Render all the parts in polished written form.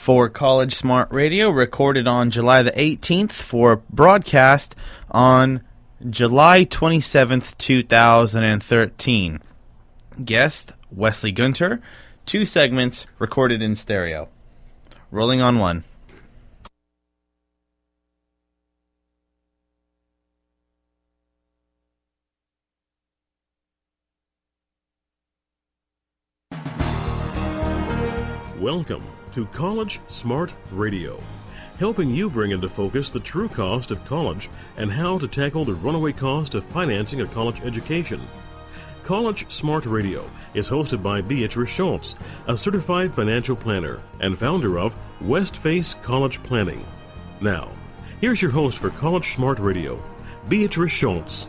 for College Smart Radio, recorded on July the 18th for broadcast on July 27th, 2013. Guest, Wesley Gunter. 2 segments recorded in stereo. Rolling on 1. Welcome to College Smart Radio, helping you bring into focus the true cost of college and how to tackle the runaway cost of financing a college education. College Smart Radio is hosted by Beatrice Schultz, a certified financial planner and founder of Westface College Planning. Now, here's your host for College Smart Radio, Beatrice Schultz.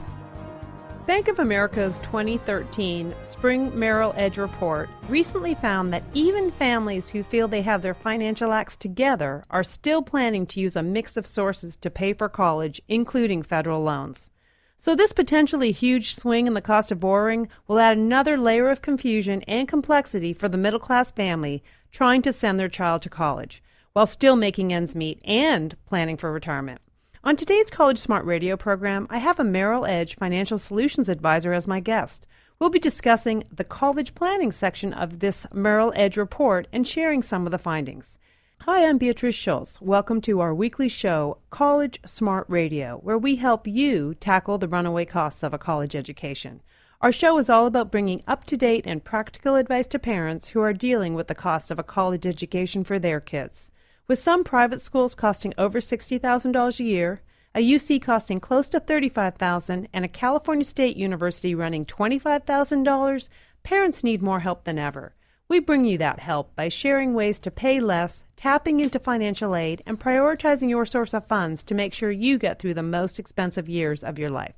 Bank of America's 2013 Spring Merrill Edge Report recently found that even families who feel they have their financial acts together are still planning to use a mix of sources to pay for college, including federal loans. So this potentially huge swing in the cost of borrowing will add another layer of confusion and complexity for the middle-class family trying to send their child to college, while still making ends meet and planning for retirement. On today's College Smart Radio program, I have a Merrill Edge Financial Solutions Advisor as my guest. We'll be discussing the college planning section of this Merrill Edge report and sharing some of the findings. Hi, I'm Beatrice Schultz. Welcome to our weekly show, College Smart Radio, where we help you tackle the runaway costs of a college education. Our show is all about bringing up-to-date and practical advice to parents who are dealing with the cost of a college education for their kids. With some private schools costing over $60,000 a year, a UC costing close to $35,000, and a California State University running $25,000, parents need more help than ever. We bring you that help by sharing ways to pay less, tapping into financial aid, and prioritizing your source of funds to make sure you get through the most expensive years of your life.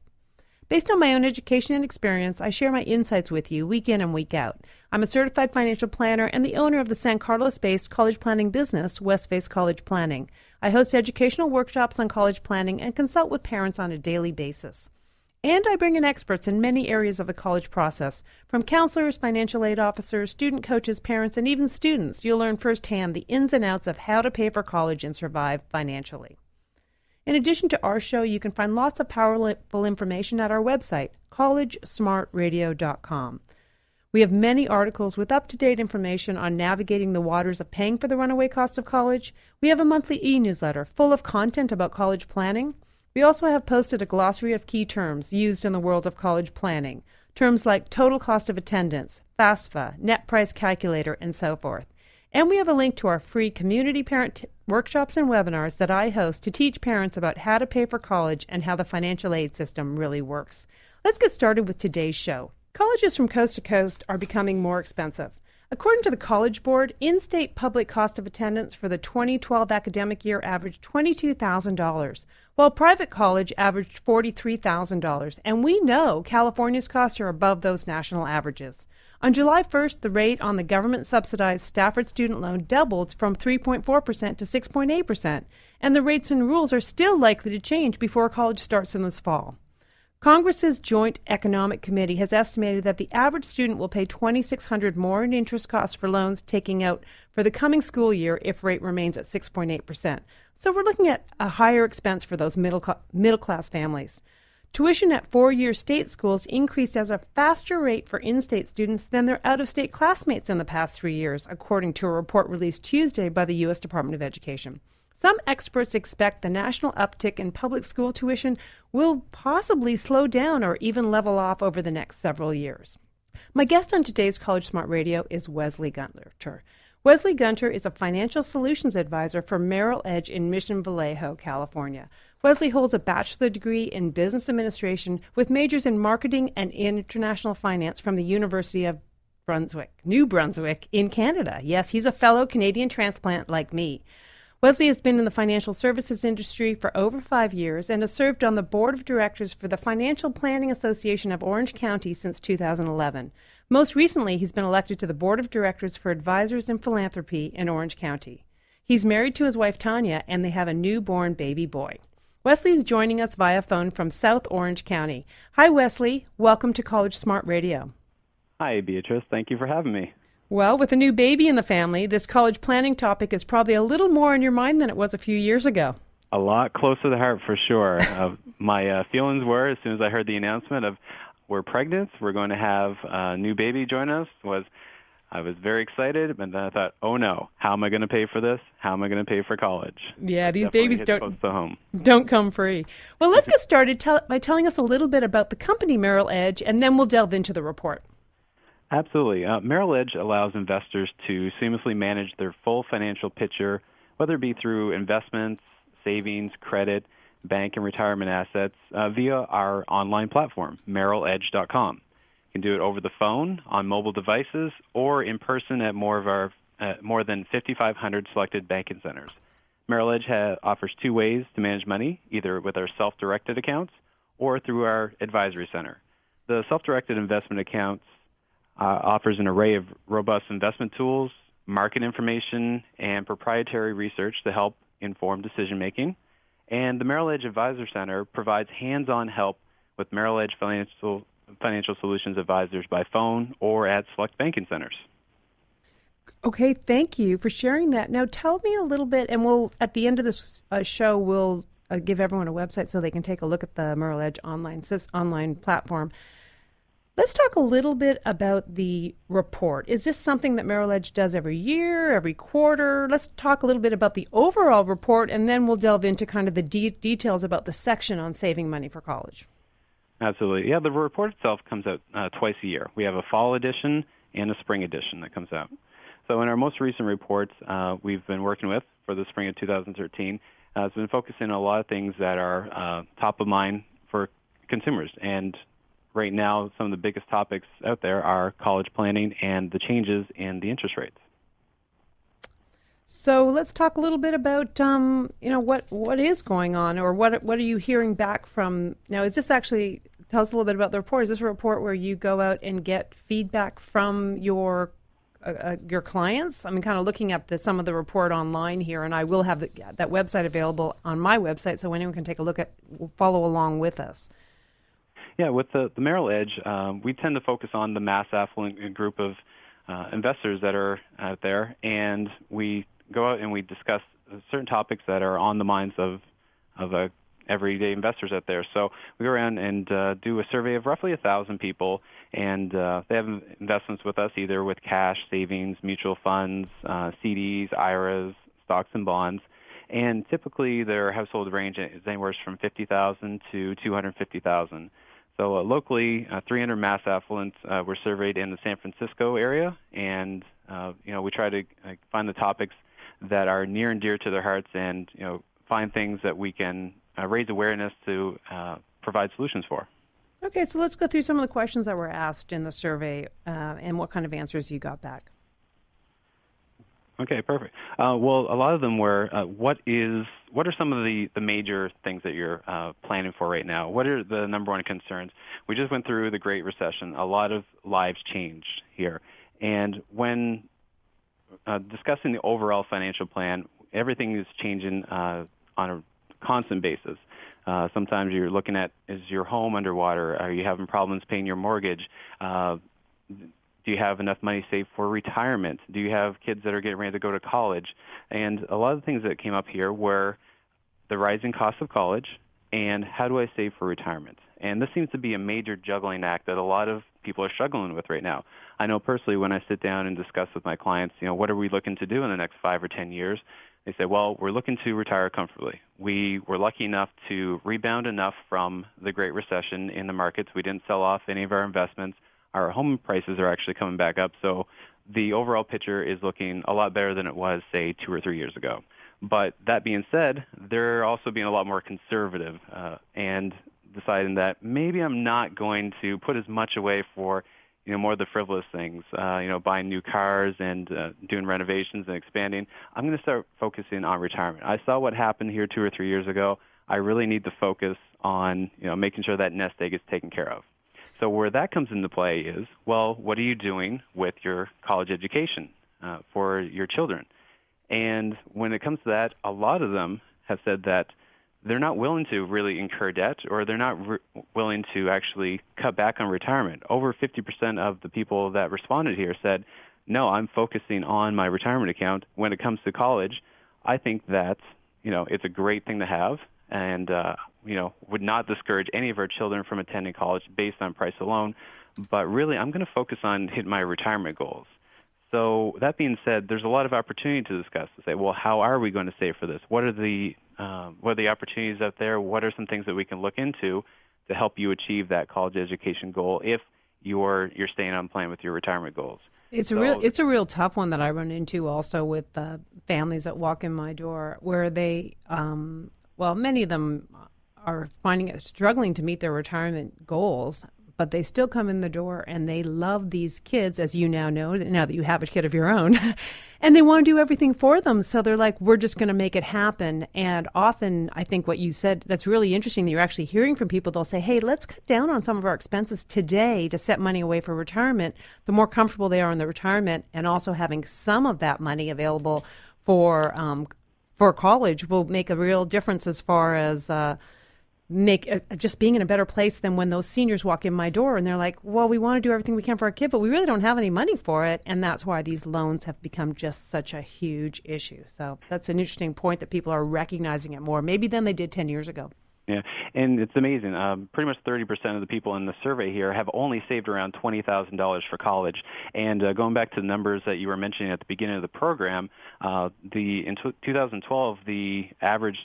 Based on my own education and experience, I share my insights with you week in and week out. I'm a certified financial planner and the owner of the San Carlos-based college planning business, Westface College Planning. I host educational workshops on college planning and consult with parents on a daily basis. And I bring in experts in many areas of the college process. From counselors, financial aid officers, student coaches, parents, and even students, you'll learn firsthand the ins and outs of how to pay for college and survive financially. In addition to our show, you can find lots of powerful information at our website, collegesmartradio.com. We have many articles with up-to-date information on navigating the waters of paying for the runaway costs of college. We have a monthly e-newsletter full of content about college planning. We also have posted a glossary of key terms used in the world of college planning, terms like total cost of attendance, FAFSA, net price calculator, and so forth. And we have a link to our free community parent workshops and webinars that I host to teach parents about how to pay for college and how the financial aid system really works. Let's get started with today's show. Colleges from coast to coast are becoming more expensive. According to the College Board, in-state public cost of attendance for the 2012 academic year averaged $22,000, while private college averaged $43,000, and we know California's costs are above those national averages. On July 1st, the rate on the government-subsidized Stafford student loan doubled from 3.4% to 6.8%, and the rates and rules are still likely to change before college starts in this fall. Congress's Joint Economic Committee has estimated that the average student will pay $2,600 more in interest costs for loans taking out for the coming school year if rate remains at 6.8%. So we're looking at a higher expense for those middle-class families. Tuition at four-year state schools increased at a faster rate for in-state students than their out-of-state classmates in the past 3 years, according to a report released Tuesday by the U.S. Department of Education. Some experts expect the national uptick in public school tuition will possibly slow down or even level off over the next several years. My guest on today's College Smart Radio is Wesley Gunter. Wesley Gunter is a financial solutions advisor for Merrill Edge in Mission Vallejo, California. Wesley holds a bachelor's degree in business administration with majors in marketing and international finance from the University of New Brunswick in Canada. Yes, he's a fellow Canadian transplant like me. Wesley has been in the financial services industry for over 5 years and has served on the board of directors for the Financial Planning Association of Orange County since 2011. Most recently, he's been elected to the board of directors for Advisors in Philanthropy in Orange County. He's married to his wife, Tanya, and they have a newborn baby boy. Wesley is joining us via phone from South Orange County. Hi, Wesley. Welcome to College Smart Radio. Hi, Beatrice. Thank you for having me. Well, with a new baby in the family, this college planning topic is probably a little more on your mind than it was a few years ago. A lot closer to the heart for sure. My feelings were, as soon as I heard the announcement of we're pregnant, we're going to have a new baby join us, I was very excited, but then I thought, oh no, how am I going to pay for this? How am I going to pay for college? Yeah, these Definitely babies hit close to home. don't come free. Well, let's get started by telling us a little bit about the company Merrill Edge, and then we'll delve into the report. Absolutely. Merrill Edge allows investors to seamlessly manage their full financial picture, whether it be through investments, savings, credit, bank, and retirement assets via our online platform, merrilledge.com. You can do it over the phone, on mobile devices, or in person at more than 5,500 selected banking centers. Merrill Edge offers two ways to manage money, either with our self-directed accounts or through our advisory center. The self-directed investment accounts offers an array of robust investment tools, market information, and proprietary research to help inform decision-making. And the Merrill Edge Advisor Center provides hands-on help with Merrill Edge Financial Solutions advisors by phone or at select banking centers. Okay, thank you for sharing that. Now tell me a little bit, and we'll at the end of this show, we'll give everyone a website so they can take a look at the Merrill Edge online platform. Let's talk a little bit about the report. Is this something that Merrill Edge does every year, every quarter? Let's talk a little bit about the overall report, and then we'll delve into kind of the details about the section on saving money for college. Absolutely. Yeah, the report itself comes out twice a year. We have a fall edition and a spring edition that comes out. So in our most recent reports we've been working with for the spring of 2013, it's been focusing on a lot of things that are top of mind for consumers. And right now, some of the biggest topics out there are college planning and the changes in the interest rates. So let's talk a little bit about what is going on, or what are you hearing back from? Now, is this actually, tell us a little bit about the report. Is this a report where you go out and get feedback from your clients? I mean, kind of looking at some of the report online here, and I will have that website available on my website, so anyone can take a look follow along with us. Yeah, with the Merrill Edge, we tend to focus on the mass affluent group of investors that are out there, and we go out and we discuss certain topics that are on the minds of everyday investors out there. So we go around and do a survey of roughly 1,000 people, and they have investments with us either with cash, savings, mutual funds, CDs, IRAs, stocks, and bonds. And typically their household range is anywhere from $50,000 to $250,000. So locally, 300 mass affluents were surveyed in the San Francisco area, and we try to find the topics that are near and dear to their hearts, and find things that we can raise awareness to provide solutions for. Okay, so let's go through some of the questions that were asked in the survey and what kind of answers you got back. Okay, perfect. Well, a lot of them were, what are some of the major things that you're planning for right now? What are the number one concerns? We just went through the Great Recession. A lot of lives changed here. And when discussing the overall financial plan, everything is changing on a constant basis. Sometimes you're looking at, is your home underwater? Are you having problems paying your mortgage? Do you have enough money saved for retirement? Do you have kids that are getting ready to go to college? And a lot of the things that came up here were the rising cost of college and how do I save for retirement? And this seems to be a major juggling act that a lot of people are struggling with right now. I know personally when I sit down and discuss with my clients, what are we looking to do in the next 5 or 10 years? They say, well, we're looking to retire comfortably. We were lucky enough to rebound enough from the Great Recession in the markets. We didn't sell off any of our investments. Our home prices are actually coming back up, so the overall picture is looking a lot better than it was, say, 2 or 3 years ago. But that being said, they're also being a lot more conservative and deciding that maybe I'm not going to put as much away for more of the frivolous things, buying new cars and doing renovations and expanding. I'm going to start focusing on retirement. I saw what happened here 2 or 3 years ago. I really need to focus on making sure that nest egg is taken care of. So where that comes into play is, well, what are you doing with your college education for your children? And when it comes to that, a lot of them have said that they're not willing to really incur debt, or they're not willing to actually cut back on retirement. Over 50% of the people that responded here said no, I'm focusing on my retirement account. When it comes to college, I think that, it's a great thing to have, and, would not discourage any of our children from attending college based on price alone. But really, I'm going to focus on hitting my retirement goals. So that being said, there's a lot of opportunity to discuss, to say, well, how are we going to save for this? What are the opportunities out there? What are some things that we can look into to help you achieve that college education goal if you're staying on plan with your retirement goals? It's a real tough one that I run into also with families that walk in my door, where they, many of them are finding it struggling to meet their retirement goals, but they still come in the door and they love these kids, as you now know, now that you have a kid of your own, and they want to do everything for them. So they're like, we're just going to make it happen. And often, I think what you said, that's really interesting that you're actually hearing from people. They'll say, hey, let's cut down on some of our expenses today to set money away for retirement. The more comfortable they are in the retirement, and also having some of that money available for college will make a real difference as far as just being in a better place than when those seniors walk in my door and they're like, well, we want to do everything we can for our kid, but we really don't have any money for it. And that's why these loans have become just such a huge issue. So that's an interesting point, that people are recognizing it more, maybe than they did 10 years ago. Yeah, and it's amazing. Pretty much 30% of the people in the survey here have only saved around $20,000 for college. And going back to the numbers that you were mentioning at the beginning of the program, in 2012, the average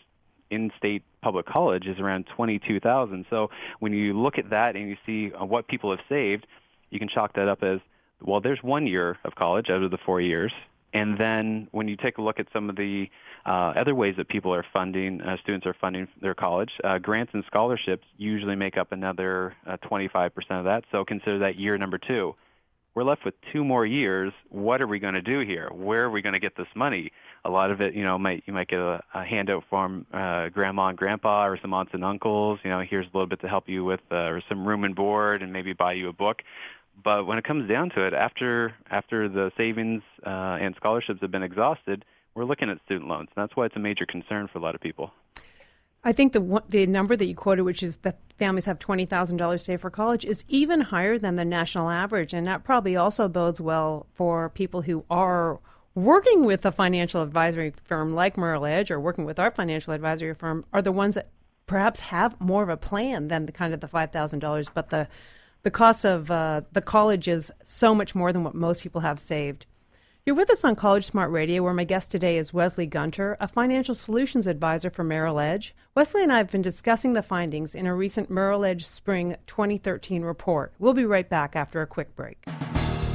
in-state public college is around $22,000. So when you look at that and you see what people have saved, you can chalk that up as, well, there's 1 year of college out of the 4 years. And then when you take a look at some of the other ways that people are funding, students are funding their college, grants and scholarships usually make up another 25% of that. So consider that year number 2. We're left with 2 more years. What are we going to do here? Where are we going to get this money? A lot of it, you might get a handout from grandma and grandpa or some aunts and uncles. Here's a little bit to help you with some room and board, and maybe buy you a book. But when it comes down to it, after the savings and scholarships have been exhausted, we're looking at student loans. And that's why it's a major concern for a lot of people. I think the number that you quoted, which is that families have $20,000 saved for college, is even higher than the national average. And that probably also bodes well for people who are working with a financial advisory firm like Merrill Edge, or working with our financial advisory firm, are the ones that perhaps have more of a plan than the $5,000. But the cost of the college is so much more than what most people have saved. You're with us on College Smart Radio, where my guest today is Wesley Gunter, a financial solutions advisor for Merrill Edge. Wesley and I have been discussing the findings in a recent Merrill Edge Spring 2013 report. We'll be right back after a quick break.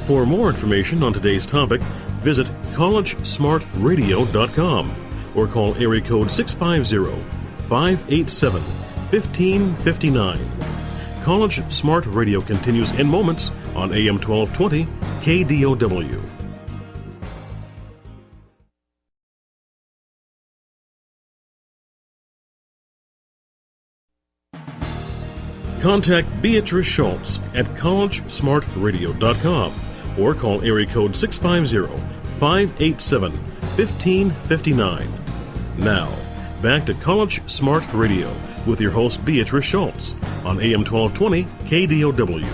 For more information on today's topic, visit collegesmartradio.com or call area code 650-587-1559. College Smart Radio continues in moments on AM 1220 KDOW. Contact Beatrice Schultz at collegesmartradio.com or call area code 650-587-1559. Now, back to College Smart Radio with your host Beatrice Schultz on AM 1220 KDOW.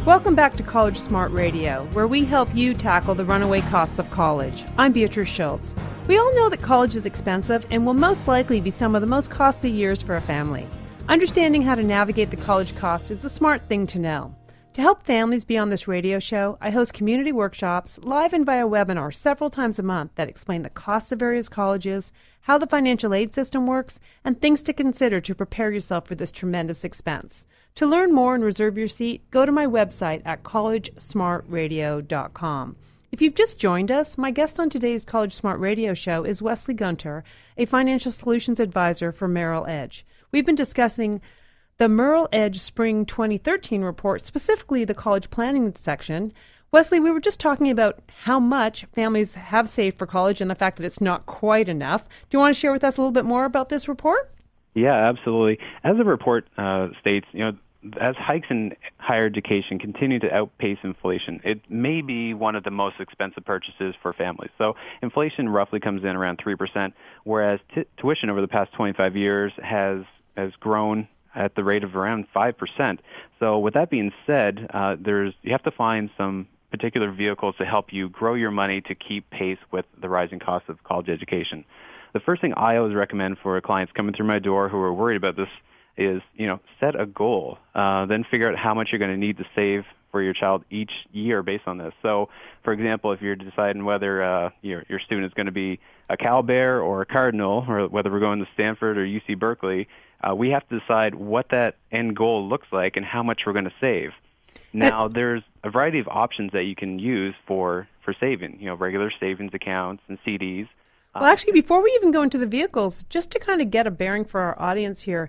Welcome back to College Smart Radio, where we help you tackle the runaway costs of college. I'm Beatrice Schultz. We all know that college is expensive and will most likely be some of the most costly years for a family. Understanding how to navigate the college costs is the smart thing to know. To help families be on this radio show, I host community workshops, live and via webinar, several times a month that explain the costs of various colleges, how the financial aid system works, and things to consider to prepare yourself for this tremendous expense. To learn more and reserve your seat, go to my website at collegesmartradio.com. If you've just joined us, my guest on today's College Smart Radio show is Wesley Gunter, a financial solutions advisor for Merrill Edge. We've been discussing the Merrill Edge Spring 2013 report, specifically the college planning section. Wesley, we were just talking about how much families have saved for college and the fact that it's not quite enough. Do you want to share with us a little bit more about this report? Yeah, absolutely. As the report states, as hikes in higher education continue to outpace inflation, it may be one of the most expensive purchases for families. So inflation roughly comes in around 3%, whereas tuition over the past 25 years has grown at the rate of around 5%. So with that being said, you have to find some particular vehicles to help you grow your money to keep pace with the rising cost of college education. The first thing I always recommend for clients coming through my door who are worried about this is, set a goal. Then figure out how much you're going to need to save for your child each year based on this. So, for example, if you're deciding whether your student is going to be a Cal Bear or a Cardinal, or whether we're going to Stanford or UC Berkeley, we have to decide what that end goal looks like and how much we're going to save. Now, there's a variety of options that you can use for saving, regular savings accounts and CDs. Well, actually, before we even go into the vehicles, just to kind of get a bearing for our audience here,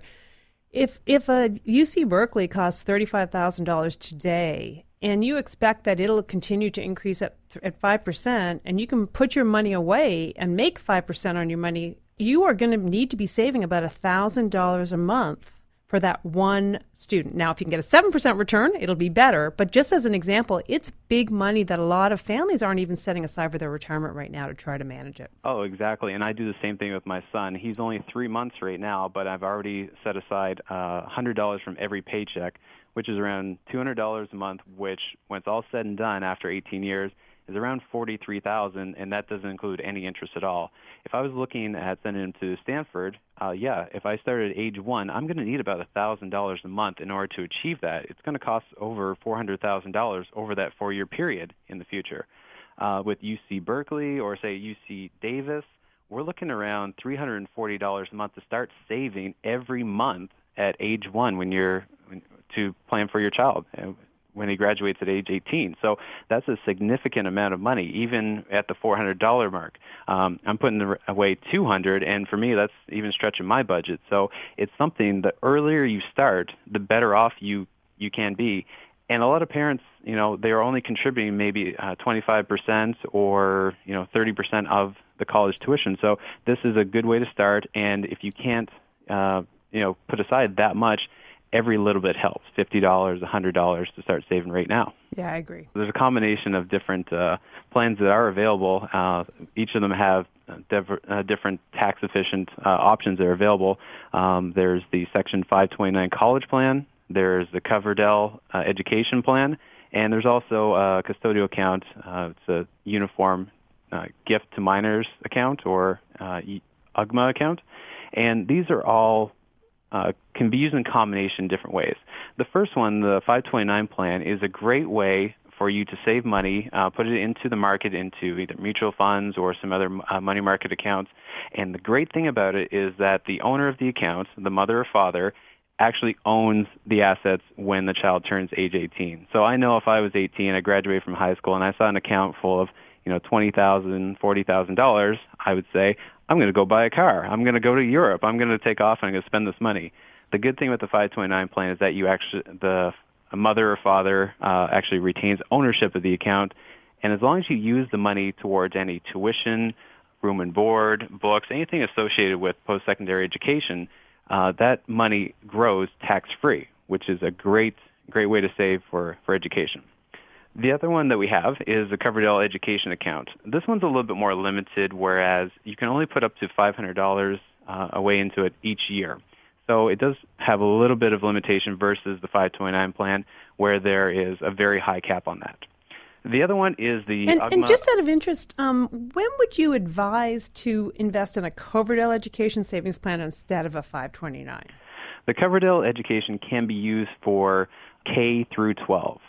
if a UC Berkeley costs $35,000 today, and you expect that it'll continue to increase at 5%, and you can put your money away and make 5% on your money, you are going to need to be saving about $1,000 a month for that one student. Now, if you can get a 7% return, it'll be better. But just as an example, it's big money that a lot of families aren't even setting aside for their retirement right now to try to manage it. Oh, exactly. And I do the same thing with my son. He's only 3 months right now, but I've already set aside $100 from every paycheck, which is around $200 a month, which, when it's all said and done after 18 years, is around $43,000, and that doesn't include any interest at all. If I was looking at sending him to Stanford, if I started at age 1, I'm going to need about $1,000 a month in order to achieve that. It's going to cost over $400,000 over that 4-year period in the future. With UC Berkeley or, say, UC Davis, we're looking around $340 a month to start saving every month at age 1 to plan for your child when he graduates at age 18. So that's a significant amount of money, even at the $400 mark. I'm putting away $200, and for me, that's even stretching my budget. So it's something, the earlier you start, the better off you can be. And a lot of parents, they are only contributing maybe 25% or 30% of the college tuition. So this is a good way to start. And if you can't, put aside that much, every little bit helps. $50, $100 to start saving right now. Yeah, I agree. There's a combination of different plans that are available. Each of them have different tax-efficient options that are available. There's the Section 529 college plan. There's the Coverdell education plan. And there's also a custodial account. It's a uniform gift to minors account, or UGMA account. And these are all can be used in combination different ways. The first one, the 529 plan, is a great way for you to save money, put it into the market, into either mutual funds or some other money market accounts. And the great thing about it is that the owner of the account, the mother or father, actually owns the assets when the child turns age 18. So I know if I was 18, I graduated from high school, and I saw an account full of $20,000, $40,000, I would say, I'm going to go buy a car. I'm going to go to Europe. I'm going to take off, and I'm going to spend this money. The good thing with the 529 plan is that the mother or father actually retains ownership of the account, and as long as you use the money towards any tuition, room and board, books, anything associated with post-secondary education, that money grows tax-free, which is a great way to save for education. The other one that we have is the Coverdell education account. This one's a little bit more limited, whereas you can only put up to $500 away into it each year. So it does have a little bit of limitation versus the 529 plan, where there is a very high cap on that. The other one is the And just out of interest, when would you advise to invest in a Coverdell education savings plan instead of a 529? The Coverdell education can be used for K through 12,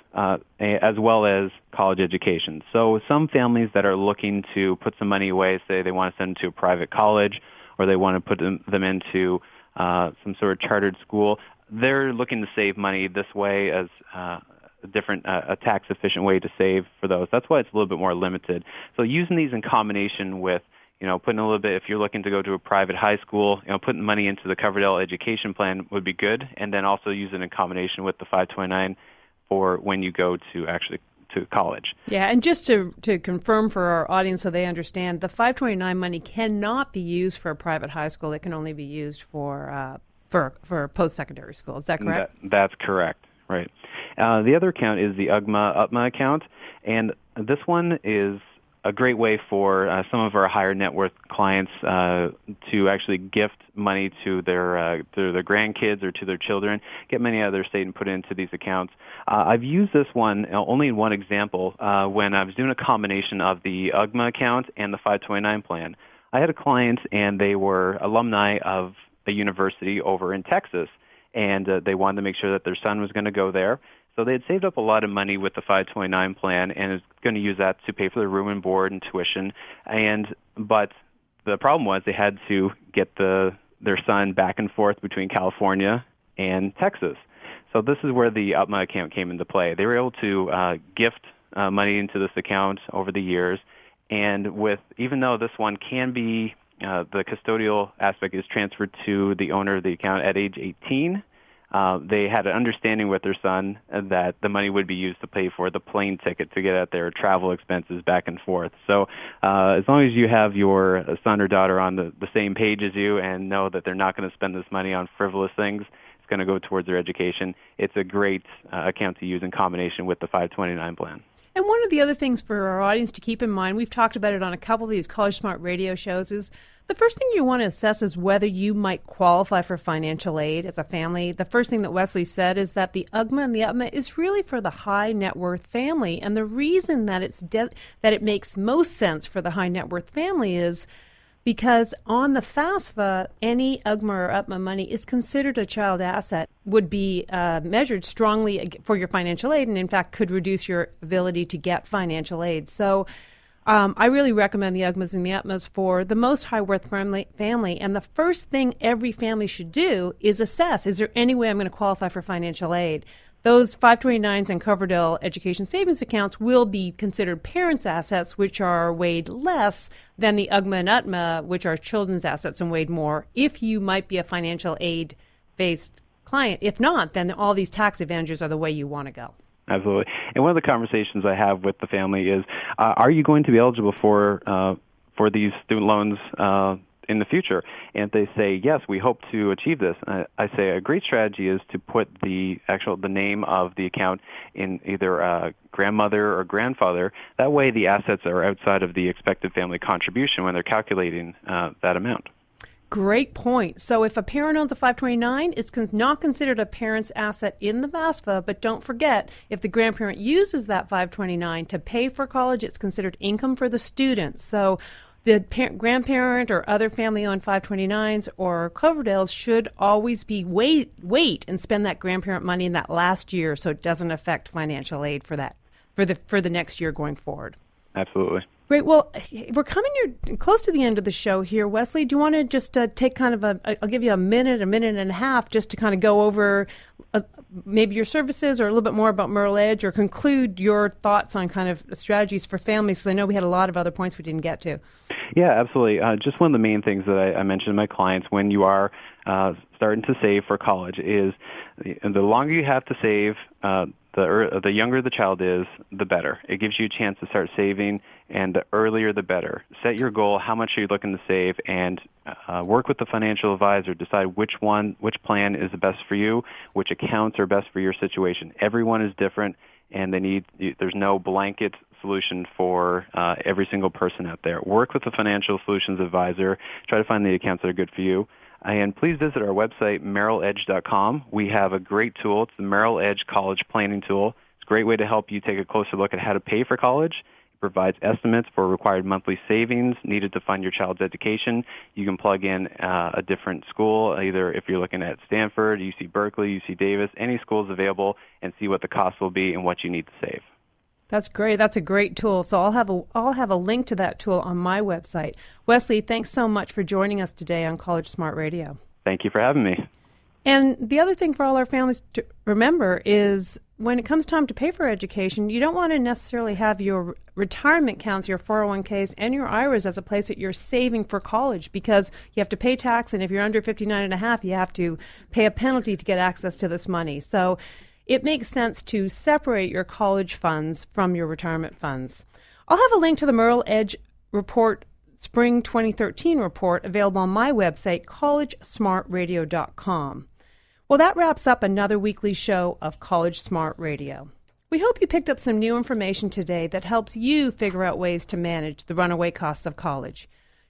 as well as college education. So some families that are looking to put some money away, say they want to send them to a private college, or they want to put them into some sort of chartered school, they're looking to save money this way as a tax-efficient way to save for those. That's why it's a little bit more limited. So using these in combination with putting a little bit, if you're looking to go to a private high school, putting money into the Coverdell education plan would be good, and then also use it in combination with the 529 for when you go to college. Yeah, and just to confirm for our audience so they understand, the 529 money cannot be used for a private high school. It can only be used for post-secondary school. Is that correct? That's correct, right. The other account is the UGMA account, and this one is a great way for some of our higher net worth clients to actually gift money to their grandkids or to their children, get money out of their state and put it into these accounts. I've used this one only in one example when I was doing a combination of the UGMA account and the 529 plan. I had a client, and they were alumni of a university over in Texas, and they wanted to make sure that their son was going to go there. So they had saved up a lot of money with the 529 plan and is going to use that to pay for their room and board and tuition. But the problem was they had to get their son back and forth between California and Texas. So this is where the UPMA account came into play. They were able to gift money into this account over the years, and even though this one can be the custodial aspect is transferred to the owner of the account at age 18. They had an understanding with their son that the money would be used to pay for the plane ticket to get at their travel expenses back and forth. So as long as you have your son or daughter on the same page as you and know that they're not going to spend this money on frivolous things, it's going to go towards their education, it's a great account to use in combination with the 529 plan. And one of the other things for our audience to keep in mind, we've talked about it on a couple of these College Smart radio shows, is the first thing you want to assess is whether you might qualify for financial aid as a family. The first thing that Wesley said is that the UGMA and the UPMA is really for the high net worth family. And the reason that that it makes most sense for the high net worth family is because on the FAFSA, any UGMA or UPMA money is considered a child asset, would be measured strongly for your financial aid, and in fact could reduce your ability to get financial aid. So I really recommend the UGMAs and the UPMAs for the most high-worth family. And the first thing every family should do is assess, is there any way I'm going to qualify for financial aid? Those 529s and Coverdell education savings accounts will be considered parents' assets, which are weighed less than the UGMA and UTMA, which are children's assets and weighed more, if you might be a financial aid-based client. If not, then all these tax advantages are the way you want to go. Absolutely. And one of the conversations I have with the family is, are you going to be eligible for these student loans in the future? And if they say, yes, we hope to achieve this, I say a great strategy is to put the name of the account in either grandmother or grandfather. That way the assets are outside of the expected family contribution when they're calculating that amount. Great point. So if a parent owns a 529, it's not considered a parent's asset in the FAFSA, but don't forget, if the grandparent uses that 529 to pay for college, it's considered income for the student. So the grandparent or other family-owned 529s or Coverdells should always be wait and spend that grandparent money in that last year so it doesn't affect financial aid for the next year going forward. Absolutely. Great. Well, we're coming close to the end of the show here. Wesley, do you want to just take kind of I'll give you a minute and a half just to kind of go over maybe your services or a little bit more about Merrill Edge, or conclude your thoughts on kind of strategies for families, because I know we had a lot of other points we didn't get to. Yeah, absolutely. Just one of the main things that I mentioned to my clients when you are starting to save for college is the longer you have to save, the younger the child is, the better. It gives you a chance to start saving, and the earlier the better. Set your goal, how much are you looking to save, and work with the financial advisor. Decide which plan is the best for you, which accounts are best for your situation. Everyone is different, and there's no blanket solution for every single person out there. Work with the financial solutions advisor. Try to find the accounts that are good for you. And please visit our website, merrilledge.com. We have a great tool. It's the Merrill Edge College Planning Tool. It's a great way to help you take a closer look at how to pay for college. It provides estimates for required monthly savings needed to fund your child's education. You can plug in a different school, either if you're looking at Stanford, UC Berkeley, UC Davis, any schools available, and see what the cost will be and what you need to save. That's great. That's a great tool. So I'll have a link to that tool on my website. Wesley, thanks so much for joining us today on College Smart Radio. Thank you for having me. And the other thing for all our families to remember is when it comes time to pay for education, you don't want to necessarily have your retirement accounts, your 401ks, and your IRAs as a place that you're saving for college, because you have to pay tax, and if you're under 59 and a half, you have to pay a penalty to get access to this money. So it makes sense to separate your college funds from your retirement funds. I'll have a link to the Merrill Edge Report Spring 2013 report available on my website, collegesmartradio.com. Well, that wraps up another weekly show of College Smart Radio. We hope you picked up some new information today that helps you figure out ways to manage the runaway costs of college.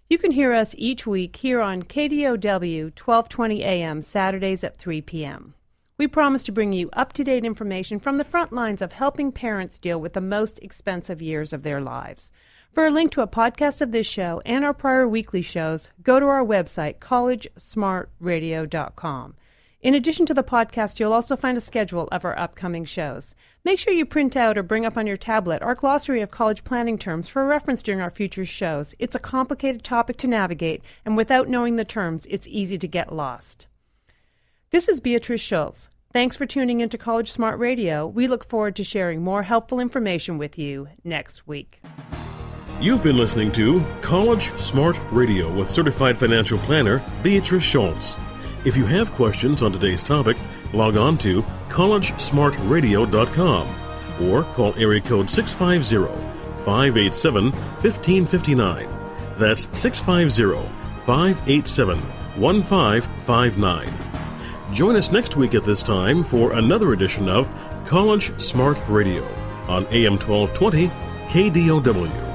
You can hear us each week here on KDOW 1220 AM Saturdays at 3 p.m. We promise to bring you up-to-date information from the front lines of helping parents deal with the most expensive years of their lives. For a link to a podcast of this show and our prior weekly shows, go to our website, collegesmartradio.com. In addition to the podcast, you'll also find a schedule of our upcoming shows. Make sure you print out or bring up on your tablet our glossary of college planning terms for reference during our future shows. It's a complicated topic to navigate, and without knowing the terms, it's easy to get lost. This is Beatrice Schultz. Thanks for tuning into College Smart Radio. We look forward to sharing more helpful information with you next week. You've been listening to College Smart Radio with Certified Financial Planner Beatrice Schultz. If you have questions on today's topic, log on to collegesmartradio.com or call area code 650-587-1559. That's 650-587-1559. Join us next week at this time for another edition of College Smart Radio on AM 1220 KDOW.